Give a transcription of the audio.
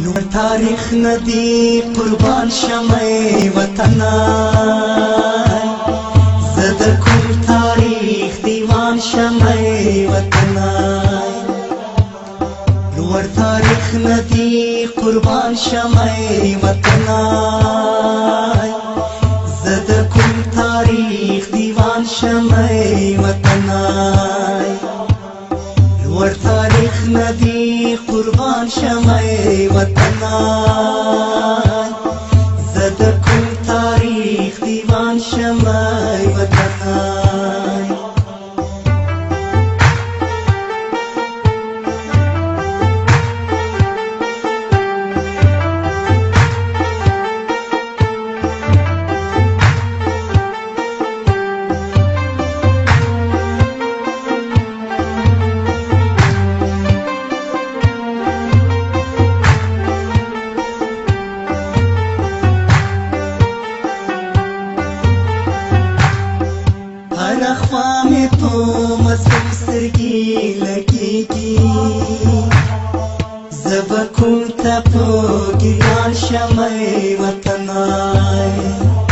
لوړ تاریخ ندی قربان شمه وطنای زه د کوم تاریخ دیوان شمه وطنای لوړ تاریخ ندی قربان شمه وطنای زه د کوم تاریخ دیوان شمه وطنای لوړ تاریخ ندی قربان شمه وطنای زه د کوم تاریخ دیوان شمه وطنای خوامی تو مظلوم سترگی لگیگی زبکون تا پو گریان شمه وطنای